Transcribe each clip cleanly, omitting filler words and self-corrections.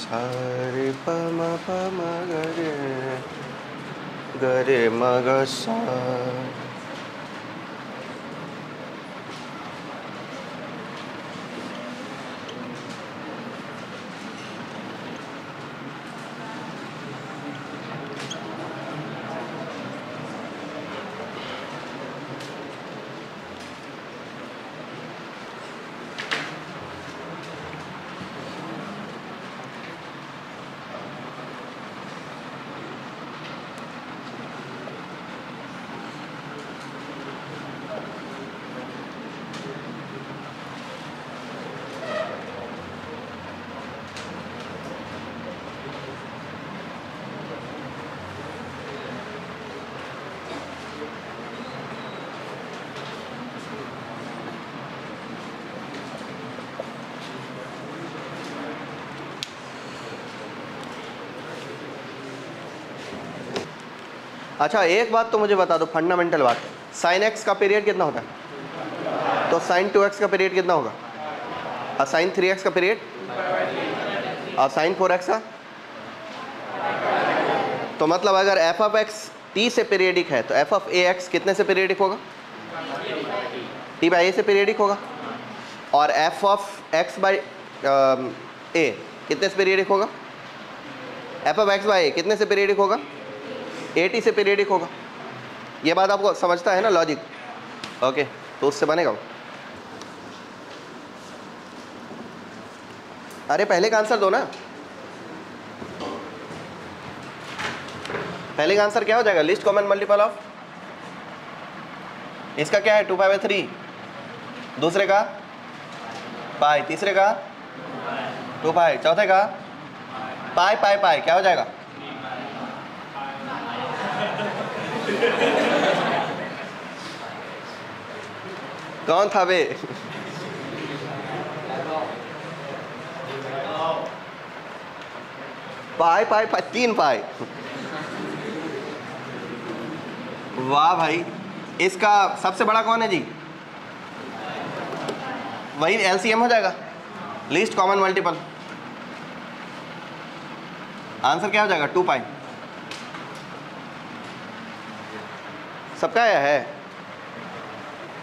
सारे पम पम गरे गरे मग सा। अच्छा एक बात तो मुझे बता दो, फंडामेंटल बात, साइन एक्स का पीरियड कितना होता है? तो साइन 2x का पीरियड कितना होगा? और साइन 3x का पीरियड? और साइन 4x का? तो मतलब अगर एफ ऑफ एक्स टी से पीरियडिक है तो एफ ऑफ ए एक्स कितने से पीरियडिक होगा? टी बाई ए से पीरियडिक होगा। और एफ ऑफ एक्स बाई ए कितने से पीरियडिक होगा? एफ ऑफ एक्स बाई ए कितने से पीरियडिक होगा? ए टी से पीरियडिक होगा। ये बात आपको समझता है ना लॉजिक? ओके, तो उससे बनेगा वो। अरे पहले का आंसर दो ना। पहले का आंसर क्या हो जाएगा? लीस्ट कॉमन मल्टीपल ऑफ, इसका क्या है 2π/3, दूसरे का पाई, तीसरे का 2π, चौथे का पाई पाई पाई, क्या हो जाएगा? कौन था बे? पाई पाई पाई, 3 पाई। वाह भाई, इसका सबसे बड़ा कौन है जी? वही एलसीएम हो जाएगा, लीस्ट कॉमन मल्टीपल। आंसर क्या हो जाएगा? 2 पाई। सबका आया है?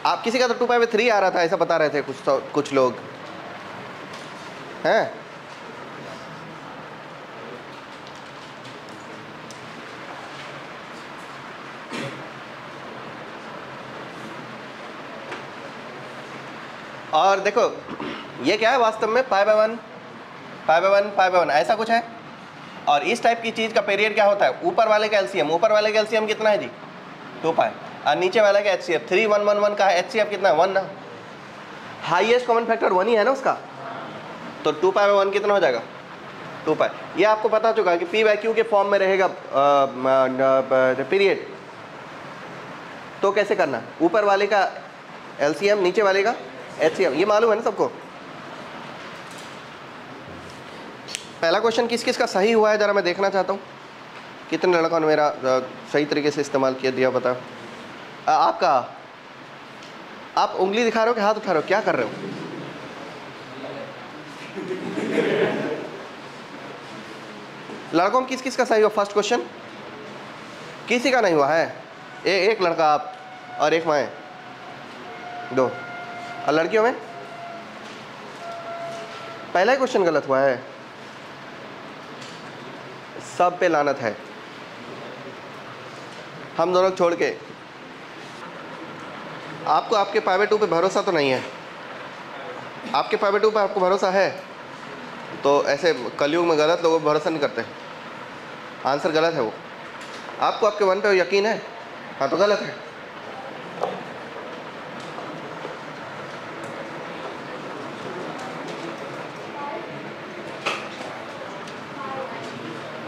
आप किसी का तो 2π/3 आ रहा था ऐसा बता रहे थे कुछ लोग हैं। और देखो ये क्या है वास्तव में, π/1 π/1 π/1 ऐसा कुछ है। और इस टाइप की चीज़ का पीरियड क्या होता है? ऊपर वाले का एलसीएम, ऊपर वाले का एलसीएम कितना है जी? 2 पाई। और नीचे वाला का HCF 3 1 1 1 का HCF कितना है? 1 ना। हाईएस्ट कॉमन फैक्टर 1 ही है ना उसका, तो 2π/1 कितना हो जाएगा? 2 पाई। ये आपको पता चुका कि P/Q के फॉर्म में रहेगा पीरियड। तो कैसे करना? ऊपर वाले का LCM, नीचे वाले का HCF, ये मालूम है ना सबको। पहला क्वेश्चन किस किस का सही हुआ है जरा मैं देखना चाहता हूँ। कितने लड़कों ने मेरा सही तरीके से इस्तेमाल किया दिया बताओ। आपका, आप उंगली दिखा रहे हो कि हाथ उठा रहे हो, क्या कर रहे हो? लड़कों में किस किस का सही हुआ? फर्स्ट क्वेश्चन किसी का नहीं हुआ है? एक लड़का आप और एक मैं, 2। और लड़कियों में पहला ही क्वेश्चन गलत हुआ है, सब पे लानत है, हम दोनों छोड़ के। आपको आपके पाइवेट 2 पे भरोसा तो नहीं है? आपके पाइवेट 2 पे आपको भरोसा है? तो ऐसे कलयुग में गलत लोगों पर भरोसा नहीं करते, आंसर गलत है वो। आपको आपके 1 पे यकीन है? हाँ तो गलत है।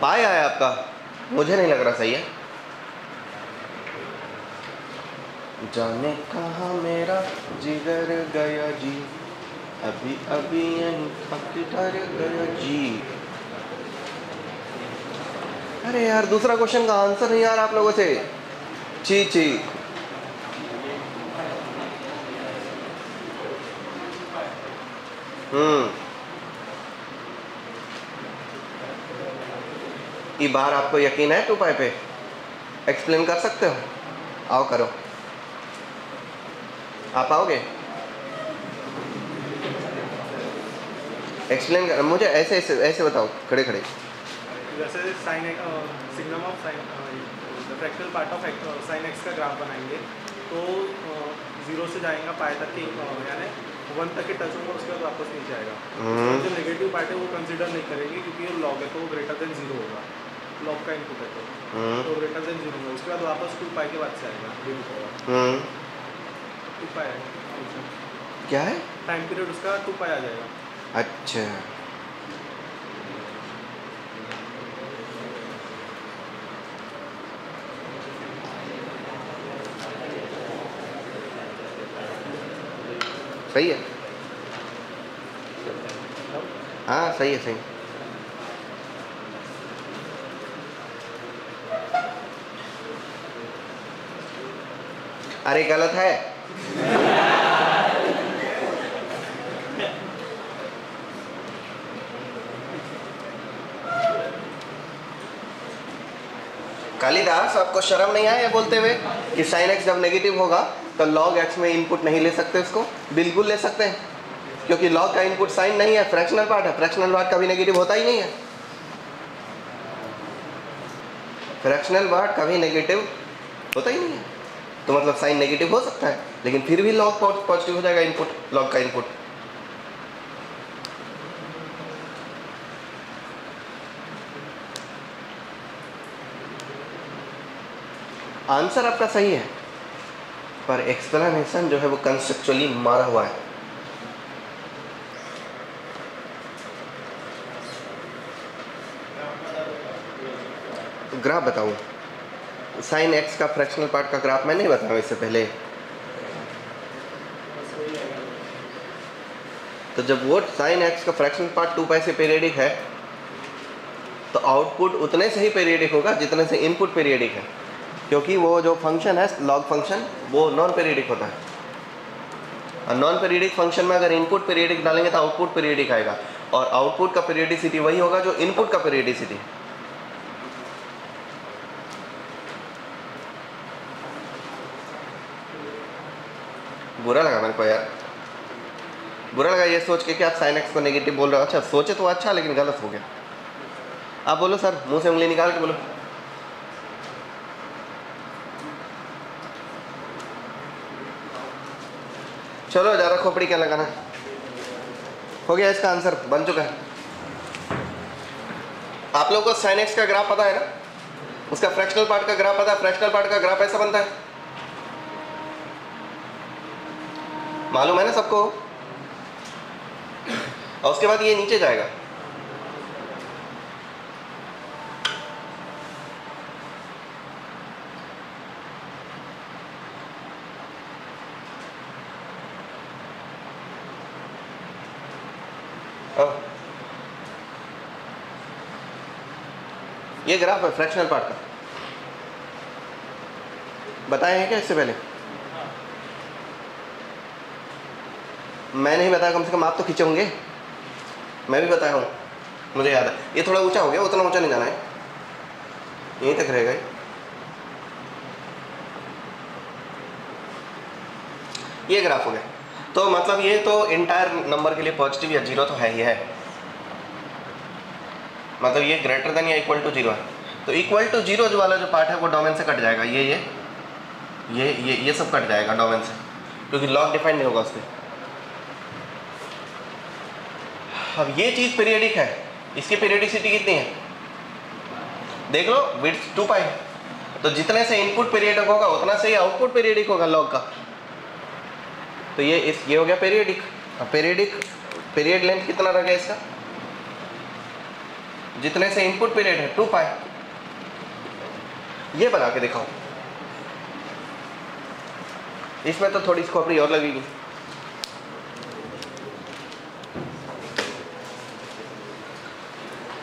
पाई आया आपका, मुझे नहीं लग रहा सही है। जाने कहाँ मेरा जिगर गया जी, अभी अभी यहीं थक डर गया जी। अरे यार दूसरा क्वेश्चन का आंसर नहीं आ रहा आप लोगों से। ची ची। ये बार आपको यकीन है 2 पाई पे? एक्सप्लेन कर सकते हो? आओ करो। आप आओगे? एक्सप्लेन कर मुझे, ऐसे ऐसे ऐसे बताओ खड़े खड़े। जैसे sine signum of sine fractional part of sine X का ग्राफ बनाएंगे तो 0 से जाएगा पाई तक की, यानी 1 तक के टच होगा, उसके बाद वापस नीचे आएगा। जो नेगेटिव पार्ट है वो कंसीडर नहीं करेंगे क्योंकि ये लॉग है तो वो ग्रेटर देन 0 होगा, लॉग का इनपुट है तो ग्रेटर देन 0 होगा। उसके बाद वापस 2 पाई के बाद से आएगा 2 पाई आएगा। क्या है टाइम पीरियड उसका 2 पाई आ जाएगा। अच्छा सही है। हाँ सही है सही। अरे गलत है। कालिदास आपको शर्म नहीं आया बोलते हुए कि साइन एक्स जब नेगेटिव होगा तो लॉग एक्स में इनपुट नहीं ले सकते? उसको बिल्कुल ले सकते हैं क्योंकि लॉग का इनपुट साइन नहीं है, फ्रैक्शनल पार्ट है। फ्रैक्शनल पार्ट कभी नेगेटिव होता ही नहीं है। फ्रैक्शनल पार्ट कभी नेगेटिव होता ही नहीं है, तो मतलब साइन नेगेटिव हो सकता है लेकिन फिर भी लॉग पॉजिटिव हो जाएगा, इनपुट लॉग का इनपुट। आंसर आपका सही है पर एक्सप्लेनेशन जो है वो कंसेप्चुअली मारा हुआ है। ग्राफ बताऊं? साइन एक्स का फ्रैक्शनल पार्ट का ग्राफ मैं नहीं बताऊं इससे पहले। तो जब वो साइन एक्स का फ्रैक्शनल पार्ट 2 पाई से पीरियडिक है तो आउटपुट उतने से ही पीरियडिक होगा जितने से इनपुट पीरियडिक है, क्योंकि वो जो फंक्शन है लॉग फंक्शन वो नॉन पीरियडिक होता है। और नॉन पीरियडिक फंक्शन में अगर इनपुट पीरियडिक डालेंगे तो आउटपुट पीरियडिक आएगा, और आउटपुट का पीरियडिसिटी वही होगा जो इनपुट का पीरियडिसिटी। बुरा लगा मेरे को यार, बुरा लगा ये सोच के कि आप साइन एक्स को नेगेटिव बोल रहे हो। अच्छा सोचे तो अच्छा लेकिन गलत हो गया। आप बोलो सर, मुंह से उंगली निकाल के बोलो। चलो ज़्यादा खोपड़ी क्या लगाना, हो गया इसका आंसर बन चुका है। आप लोगों को साइन एक्स का ग्राफ पता है ना, उसका फ्रैक्शनल पार्ट का ग्राफ पता है। फ्रैक्शनल पार्ट का ग्राफ ऐसा बनता है, मालूम है ना सबको। और उसके बाद ये नीचे जाएगा, ये ग्राफ है फ्रैक्शनल पार्ट का। बताए हैं क्या इससे पहले? मैं नहीं बताया, कम से कम आप तो खींचे होंगे। मैं भी बताया हूँ, मुझे याद है। ये थोड़ा ऊंचा हो गया, उतना ऊंचा नहीं जाना है, यहीं तक रहेगा। ये ग्राफ हो गया। तो मतलब ये तो इंटायर नंबर के लिए पॉजिटिव या जीरो तो है ही है, मतलब ये ग्रेटर देन या इक्वल टू जीरो है। तो इक्वल टू जीरो जो वाला जो पार्ट है वो डोमेन से कट जाएगा, ये सब कट जाएगा डोमेन से, क्योंकि लॉग डिफाइन नहीं होगा उसमें। अब ये चीज़ पीरियडिक है, इसकी पीरियडिसिटी कितनी है देख लो, विड्थ 2 पाई। तो जितने से इनपुट पीरियडिक होगा उतना से ही आउटपुट पीरियडिक होगा लॉग का। तो ये हो गया पीरियडिक। अब पीरियड लेंथ कितना रह गया इसका, जितने से इनपुट पीरियड है 2 पाई। ये बना के दिखाओ, इसमें तो थोड़ी स्कोपरी और लगेगी।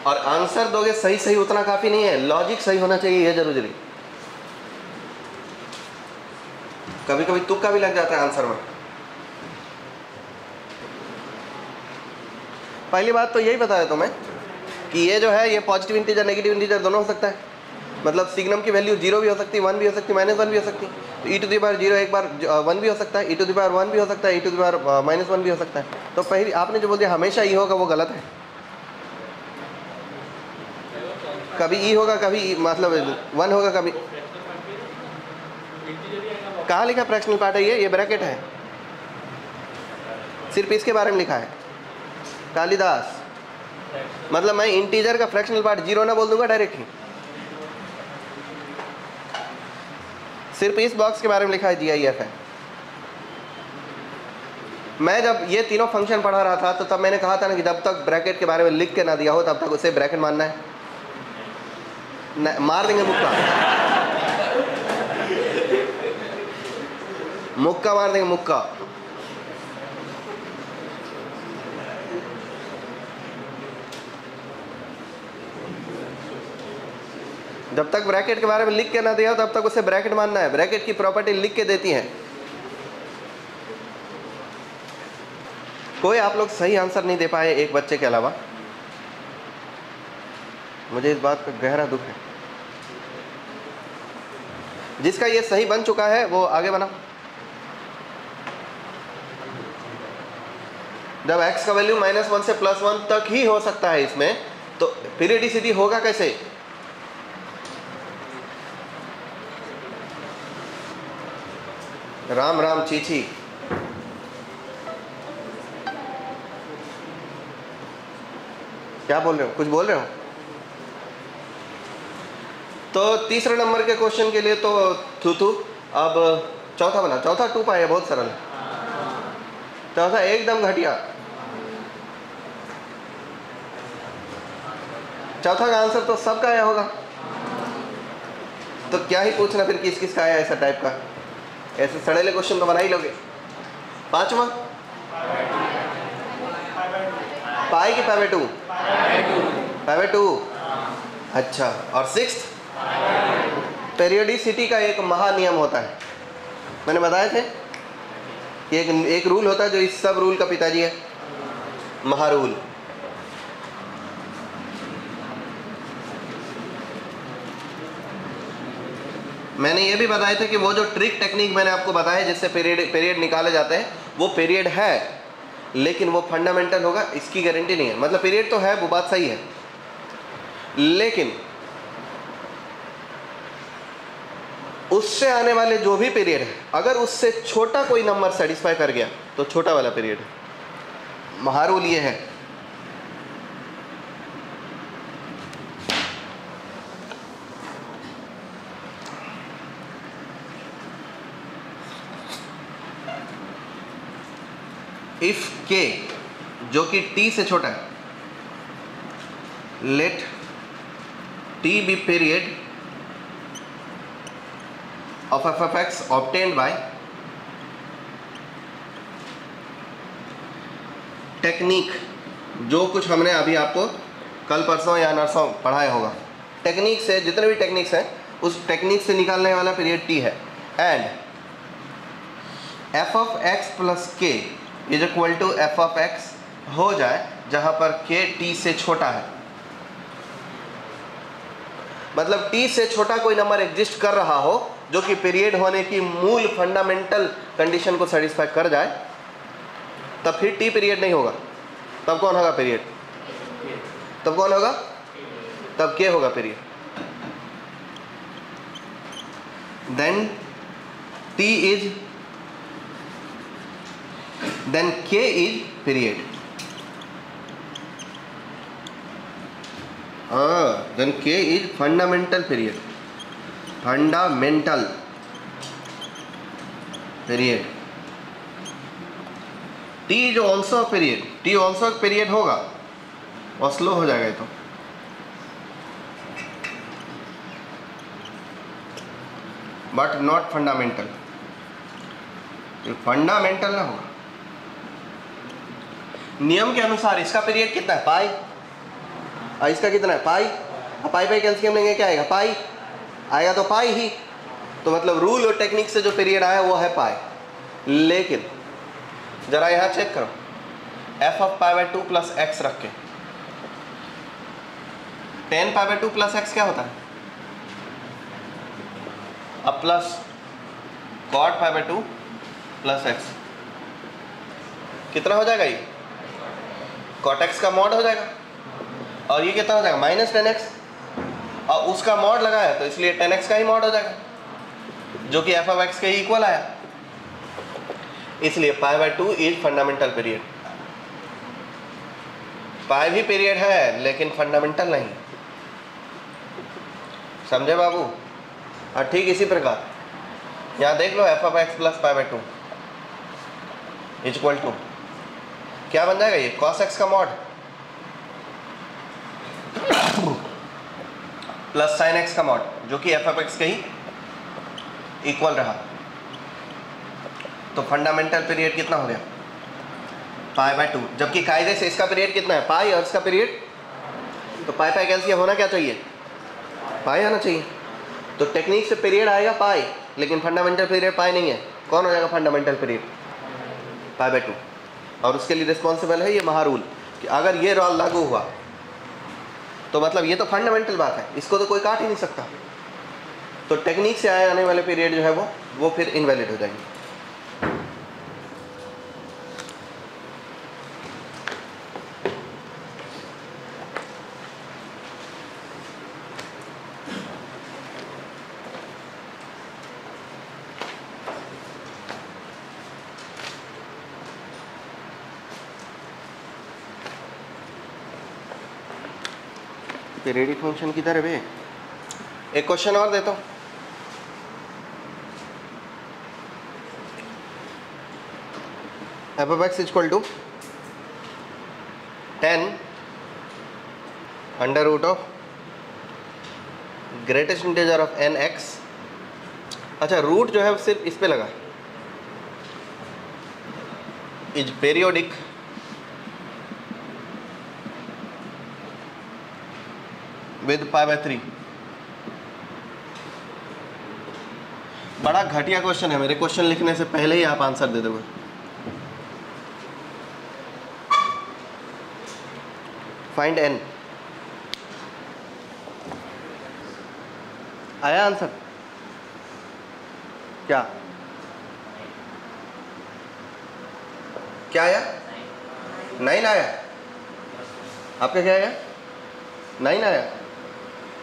और आंसर दोगे सही उतना काफी नहीं है, लॉजिक सही होना चाहिए, ये जरूरी नहीं। कभी कभी तुक्का भी लग जाता है आंसर में। पहली बात तो यही बताया तुम्हें कि ये जो है ये पॉजिटिव इंटीजर नेगेटिव इंटीजर दोनों हो सकता है। मतलब सिग्नम की वैल्यू 0 भी हो सकती है, 1 भी हो सकती है, -1 भी हो सकती है। तो e⁻0 एक बार 1 भी हो सकता है, e⁻1 भी हो सकता है, e⁻−1 भी हो सकता है। तो पहले आपने जो बोल दिया हमेशा ई होगा वो गलत है। कभी ई होगा, कभी मतलब 1 होगा, कभी कहाँ लिखा फ्रैक्शनल पार्ट है ये ब्रैकेट है, सिर्फ इसके बारे में लिखा है कालिदास। मतलब मैं इंटीजर का फ्रैक्शनल पार्ट 0 ना बोल दूंगा डायरेक्टली, सिर्फ इस बॉक्स के बारे में लिखा है GIF है। मैं जब ये तीनों फंक्शन पढ़ा रहा था तो तब मैंने कहा था ना कि जब तक ब्रैकेट के बारे में लिख के ना दिया हो तब तक उसे ब्रैकेट मानना है। मार देंगे मुक्का मार देंगे मुक्का। जब तक ब्रैकेट के बारे में लिख के ना दिया हो तब तक उसे ब्रैकेट मानना है। ब्रैकेट की प्रॉपर्टी लिख के देती है। कोई आप लोग सही आंसर नहीं दे पाए एक बच्चे के अलावा, मुझे इस बात का गहरा दुख है। जिसका ये सही बन चुका है वो आगे बना। जब x का वैल्यू -1 से +1 तक ही हो सकता है इसमें, तो पीरियडिसिटी होगा कैसे? राम राम चीची, क्या बोल रहे हो? कुछ बोल रहे हो? तो तीसरे नंबर के क्वेश्चन के लिए तो थू। अब चौथा बना। चौथा 2 पाई है, बहुत सरल है। चौथा एकदम घटिया। चौथा का आंसर तो सबका आया होगा, तो क्या ही पूछना फिर किस किस का आया ऐसा टाइप का। ऐसे सड़ेले क्वेश्चन तो बना ही लोगे। पांचवा पाई की π/2 π/2। अच्छा, और 6th पेरियोडिसिटी का एक महानियम होता है। मैंने बताया थे कि एक रूल होता है जो इस सब रूल का पिताजी है, महारूल। मैंने ये भी बताया था कि वो जो ट्रिक टेक्निक मैंने आपको बताया जिससे पीरियड निकाले जाते हैं, वो पीरियड है, लेकिन वो फंडामेंटल होगा इसकी गारंटी नहीं है। मतलब पीरियड तो है, वो बात सही है, लेकिन उससे आने वाले जो भी पीरियड है, अगर उससे छोटा कोई नंबर सेटिस्फाई कर गया तो छोटा वाला पीरियड है। महारूल ये है। इफ k जो कि t से छोटा है, let t be period of f(x) obtained by technique, जो कुछ हमने अभी आपको कल परसों या नरसों पढ़ाया होगा, टेक्निक से, जितने भी टेक्निक्स हैं उस टेक्निक से निकालने वाला पीरियड t है। And f(x) + k is equal to f(x) हो जाए जहां पर k t से छोटा है। मतलब t से छोटा कोई नंबर एग्जिस्ट कर रहा हो जो कि पीरियड होने की मूल फंडामेंटल कंडीशन को सेटिस्फाई कर जाए, तब फिर टी पीरियड नहीं होगा, तब कौन होगा पीरियड? तब कौन होगा? तब के होगा period. Then T is, then K is period. Then K is fundamental period, fundamental period. T is also period, T also period होगा और स्लो हो जाएगा ये तो। बट नॉट फंडामेंटल, फंडामेंटल ना होगा। नियम के अनुसार इसका पीरियड कितना है? पाई। और इसका कितना है? पाई। पाई पाई कैल्शियम लेंगे, क्या आएगा? पाई आएगा, तो पाई ही। तो मतलब रूल और टेक्निक से जो पीरियड आया वो है पाई। लेकिन जरा यहाँ चेक करो, F of pi by 2 plus X रख के, tan pi by 2 plus X क्या होता है? अब plus cot pi by 2 plus X कितना हो जाएगा? ये कॉट एक्स का मॉड हो जाएगा। और ये कितना हो जाएगा? Minus 10x। और उसका मॉड लगाया तो इसलिए 10x का ही मॉड हो जाएगा, जो कि एफ ऑफ एक्स के इक्वल आया। इसलिए pi by 2 is fundamental period. Pi भी पीरियड है लेकिन फंडामेंटल नहीं, समझे बाबू? और ठीक इसी प्रकार यहाँ देख लो, F of X plus pi by 2 equal to क्या बन जाएगा? ये कॉस एक्स का मॉड प्लस साइन एक्स का मॉड, जो कि एफ ऑफ एक्स के ही इक्वल रहा। तो फंडामेंटल पीरियड कितना हो गया? पाई बाई 2। जबकि कायदे से इसका पीरियड कितना है? पाई। और इसका पीरियड तो पाई पाई कैल्सियम होना क्या चाहिए? पाई आना चाहिए। तो टेक्निक से पीरियड आएगा पाई, लेकिन फंडामेंटल पीरियड पाई नहीं है। कौन हो जाएगा फंडामेंटल पीरियड? Pi by 2। और उसके लिए रिस्पॉन्सिबल है ये महारूल, कि अगर ये रूल लागू हुआ तो मतलब ये तो फंडामेंटल बात है, इसको तो कोई काट ही नहीं सकता। तो टेक्निक से आने वाले पीरियड जो है वो फिर इनवैलिड हो जाएंगे। पीरियडिक फंक्शन किधर है बे? एक क्वेश्चन और देता हूँ। F of X equal to 10 under root of greatest integer of N X. अच्छा, रूट जो है वो सिर्फ इस पे लगा, is periodic with pi by 3। बड़ा घटिया क्वेश्चन है, मेरे क्वेश्चन लिखने से पहले ही आप आंसर दे दोगे। Find N. आया आंसर? क्या क्या आया? 9 आया। आपका क्या आया? 9 आया।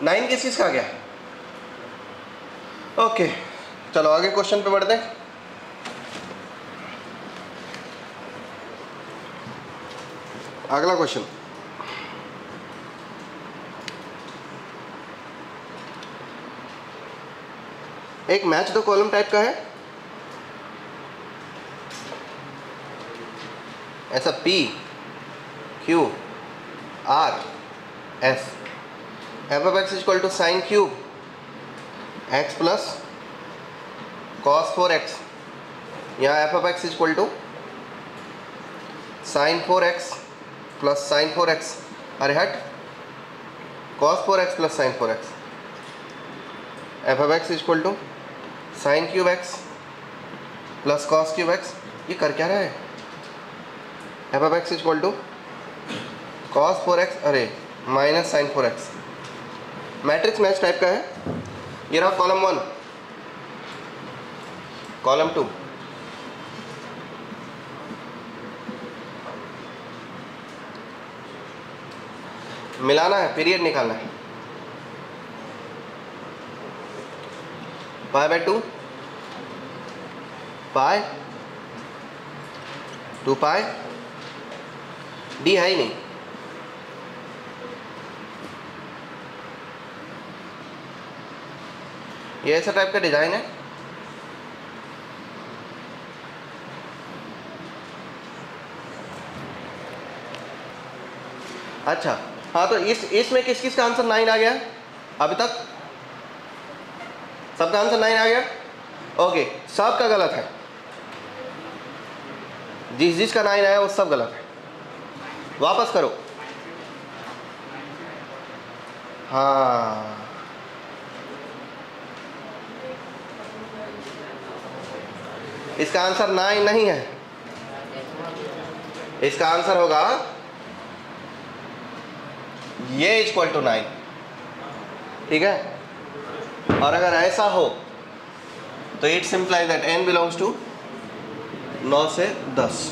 9 किस चीज़ का आ गया? ओके, चलो आगे क्वेश्चन पे बढ़ते हैं। अगला क्वेश्चन, एक मैच द कॉलम टाइप का है। ऐसा P Q R S F of X equal to sine cube X plus cos 4x। यहाँ F of X equal to sine 4x plus sine 4x। अरे हट, cos 4x plus sine 4x। F of X equal to sine cube X plus cos cube X. ये कर क्या रहा है? F of X equal to cos 4x अरे minus sine 4x। Matrix match type का है। ये रहा कॉलम 1, कॉलम 2, मिलाना है, पीरियड निकालना है। Pi by 2 pi 2 pi, D है ही नहीं, ये ऐसा टाइप का डिजाइन है। अच्छा हाँ, तो इसमें किस किस का आंसर 9 आ गया अभी तक? सबका आंसर 9 आ गया। ओके, सबका गलत है, जिस जिसका 9 आया वो सब गलत है। वापस करो। हाँ, इसका आंसर 9 नहीं है, इसका आंसर होगा ये इक्वल टू 9। ठीक है, और अगर ऐसा हो तो it simplifies that n belongs to 9 से 10।